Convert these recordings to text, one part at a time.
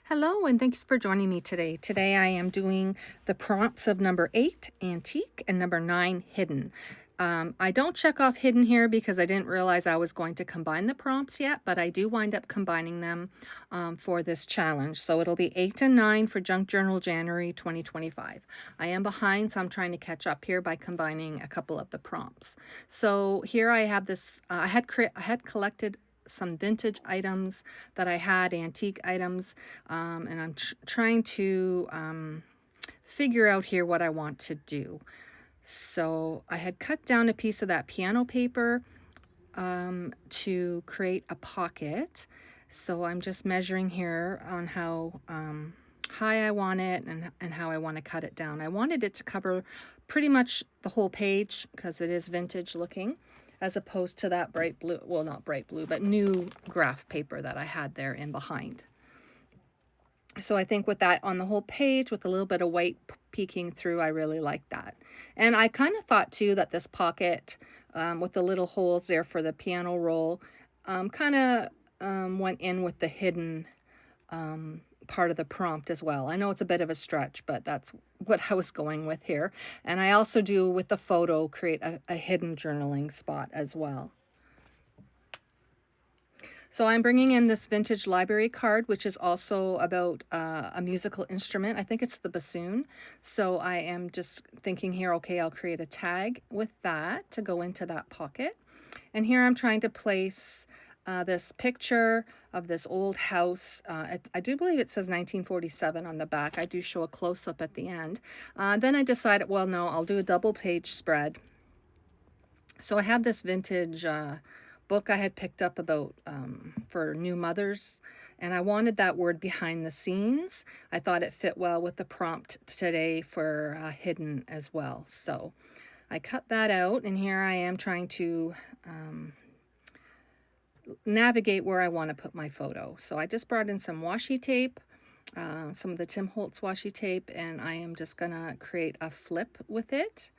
Hello, and thanks for joining me today. Today I am doing the prompts of number 8, antique, and number 9, hidden. I don't check off hidden here because I didn't realize I was going to combine the prompts yet, but I do wind up combining them for this challenge. So it'll be 8 and 9 for Junk Journal January 2025. I am behind, so I'm trying to catch up here by combining a couple of the prompts. So here I have this, I had collected some vintage items that I had, antique items, and I'm trying to figure out here what I want to do. So I had cut down a piece of that piano paper to create a pocket. So I'm just measuring here on how high I want it and how I want to cut it down. I wanted it to cover pretty much the whole page because it is vintage looking, as opposed to that bright blue, well, not bright blue, but new graph paper that I had there in behind. So I think with that on the whole page with a little bit of white peeking through, I really like that. And I kind of thought too that this pocket with the little holes there for the piano roll kind of went in with the hidden part of the prompt as well. I know it's a bit of a stretch, but that's what I was going with here. And I also do with the photo create a hidden journaling spot as well. So I'm bringing in this vintage library card, which is also about a musical instrument. I think it's the bassoon. So I am just thinking here, okay, I'll create a tag with that to go into that pocket. And here I'm trying to place this picture of this old house. I do believe it says 1947 on the back. I do show a close-up at the end. Then I decided, well, no, I'll do a double page spread. So I have this vintage book I had picked up about for new mothers, and I wanted that word behind the scenes. I thought it fit well with the prompt today for hidden as well. So I cut that out, and here I am trying to navigate where I want to put my photo. So I just brought in some washi tape, some of the Tim Holtz washi tape, and I am just gonna create a flip with it.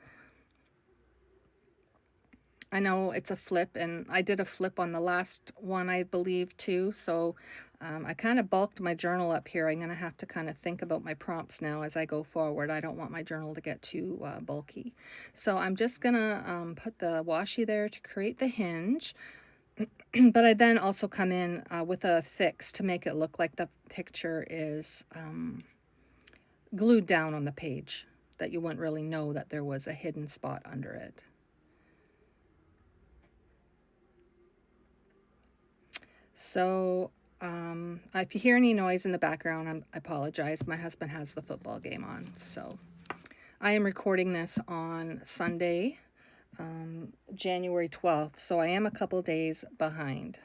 I know it's a flip, and I did a flip on the last one, I believe, too. So I kind of bulked my journal up here. I'm going to have to kind of think about my prompts now as I go forward. I don't want my journal to get too bulky. So I'm just going to put the washi there to create the hinge. But I then also come in with a fix to make it look like the picture is glued down on the page, that you wouldn't really know that there was a hidden spot under it. So if you hear any noise in the background, I apologize. My husband has the football game on. So I am recording this on Sunday, January 12th. So I am a couple days behind.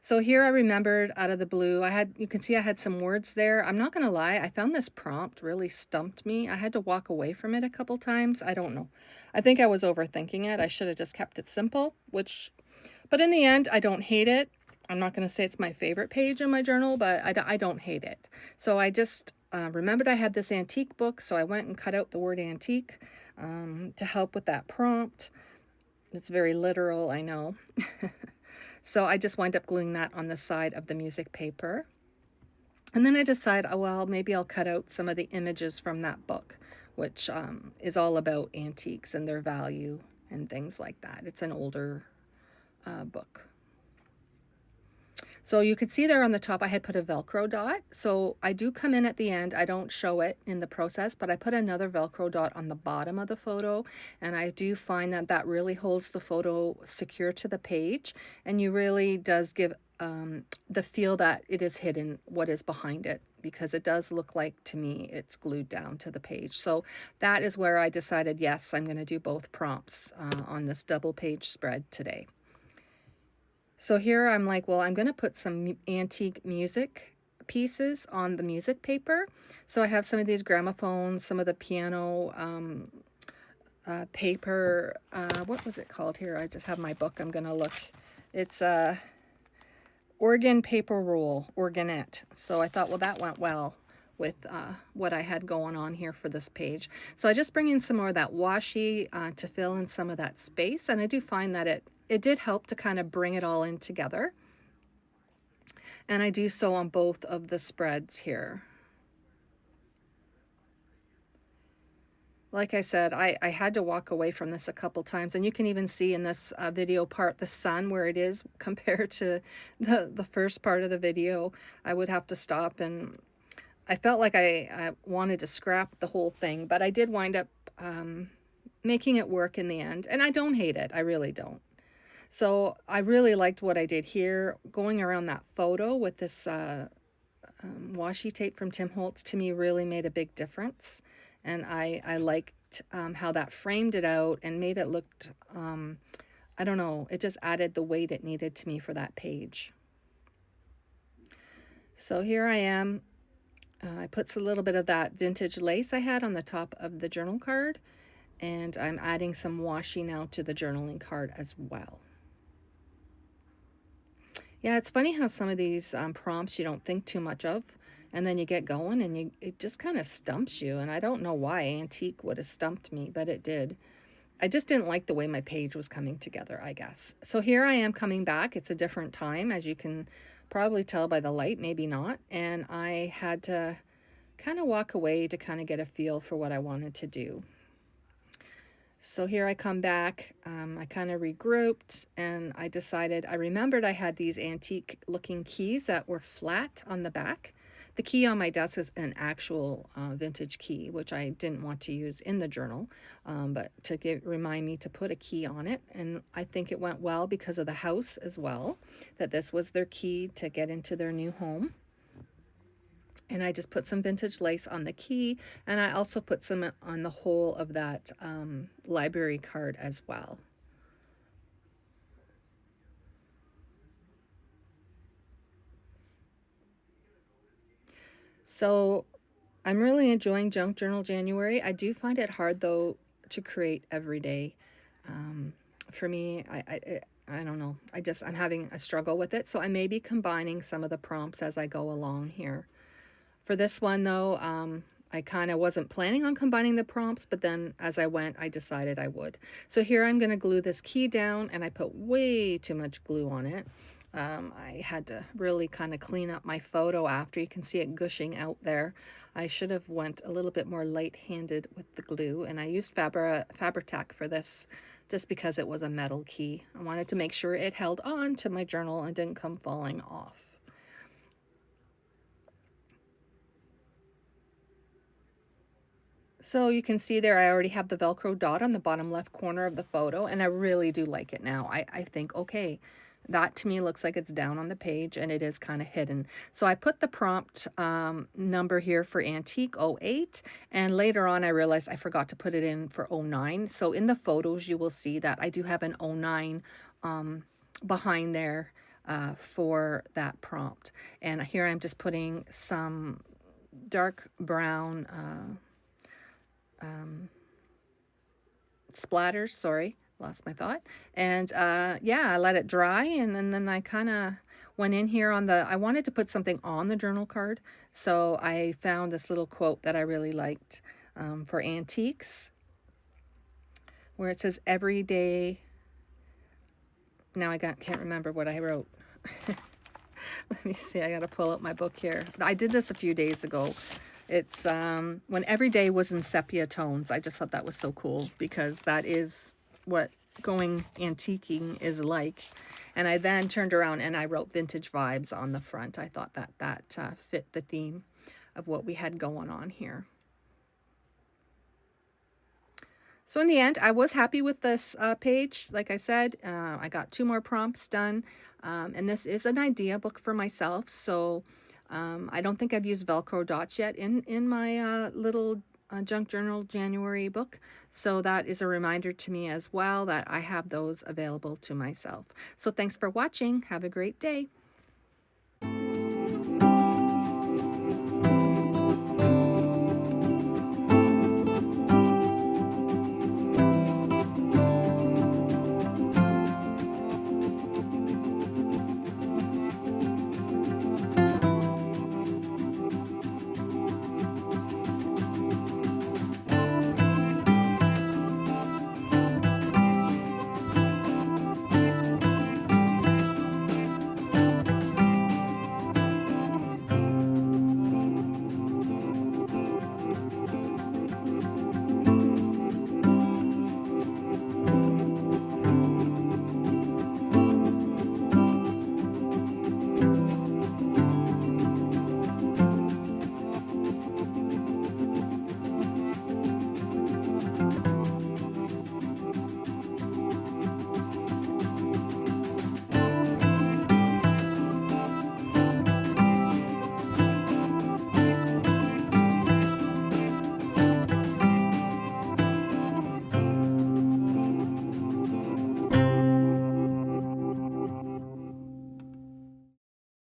So here I remembered out of the blue, you can see I had some words there. I'm not going to lie, I found this prompt really stumped me. I had to walk away from it a couple times. I don't know. I think I was overthinking it. I should have just kept it simple, but in the end, I don't hate it. I'm not going to say it's my favorite page in my journal, but I don't hate it. So I just remembered I had this antique book, so I went and cut out the word antique to help with that prompt. It's very literal, I know. So I just wind up gluing that on the side of the music paper. And then I decide, oh, well, maybe I'll cut out some of the images from that book, which is all about antiques and their value and things like that. It's an older book. So you could see there on the top, I had put a Velcro dot. So I do come in at the end. I don't show it in the process, but I put another Velcro dot on the bottom of the photo. And I do find that that really holds the photo secure to the page. And you really does give the feel that it is hidden what is behind it, because it does look like, to me, it's glued down to the page. So that is where I decided, yes, I'm going to do both prompts on this double page spread today. So here I'm like, well, I'm going to put some antique music pieces on the music paper. So I have some of these gramophones, some of the piano paper. What was it called here? I just have my book. I'm going to look. It's a organ paper roll, organette. So I thought, well, that went well with what I had going on here for this page. So I just bring in some more of that washi to fill in some of that space. And I do find that it did help to kind of bring it all in together. And I do so on both of the spreads here. Like I said, I had to walk away from this a couple times, and you can even see in this video part the sun where it is compared to the first part of the video. I would have to stop, and I felt like I wanted to scrap the whole thing, but I did wind up making it work in the end, and I don't hate it. I really don't. So I really liked what I did here. Going around that photo with this washi tape from Tim Holtz to me really made a big difference. And I liked how that framed it out and made it look, I don't know, it just added the weight it needed to me for that page. So here I am. I put a little bit of that vintage lace I had on the top of the journal card, and I'm adding some washi now to the journaling card as well. Yeah, it's funny how some of these prompts you don't think too much of, and then you get going and it just kind of stumps you. And I don't know why antique would have stumped me, but it did. I just didn't like the way my page was coming together, I guess. So here I am coming back. It's a different time, as you can probably tell by the light, maybe not. And I had to kind of walk away to kind of get a feel for what I wanted to do. So here I come back, I kind of regrouped, and I decided, I remembered I had these antique looking keys that were flat on the back. The key on my desk is an actual vintage key, which I didn't want to use in the journal, but to remind me to put a key on it. And I think it went well because of the house as well, that this was their key to get into their new home. And I just put some vintage lace on the key, and I also put some on the whole of that library card as well. So I'm really enjoying Junk Journal January. I do find it hard, though, to create every day. For me, I don't know. I'm having a struggle with it. So I may be combining some of the prompts as I go along here. For this one, though, I kind of wasn't planning on combining the prompts, but then as I went, I decided I would. So here I'm going to glue this key down, and I put way too much glue on it. I had to really kind of clean up my photo after. You can see it gushing out there. I should have went a little bit more light-handed with the glue, and I used Fabri-Tac for this just because it was a metal key. I wanted to make sure it held on to my journal and didn't come falling off. So you can see there I already have the Velcro dot on the bottom left corner of the photo, and I really do like it now. I think, okay, that to me looks like it's down on the page, and it is kind of hidden. So I put the prompt number here for Antique 08, and later on I realized I forgot to put it in for 09. So in the photos you will see that I do have an 09 behind there for that prompt. And here I'm just putting some dark brown splatters, sorry, lost my thought. And yeah, I let it dry, and then I kind of went in here on I wanted to put something on the journal card, so I found this little quote that I really liked for antiques, where it says, every day, now can't remember what I wrote. Let me see, I gotta pull up my book here. I did this a few days ago. It's when every day was in sepia tones. I just thought that was so cool because that is what going antiquing is like. And I then turned around and I wrote vintage vibes on the front. I thought that fit the theme of what we had going on here. So in the end, I was happy with this page. Like I said, I got 2 more prompts done. And this is an idea book for myself. So I don't think I've used Velcro dots yet in my little Junk Journal January book. So that is a reminder to me as well that I have those available to myself. So thanks for watching. Have a great day.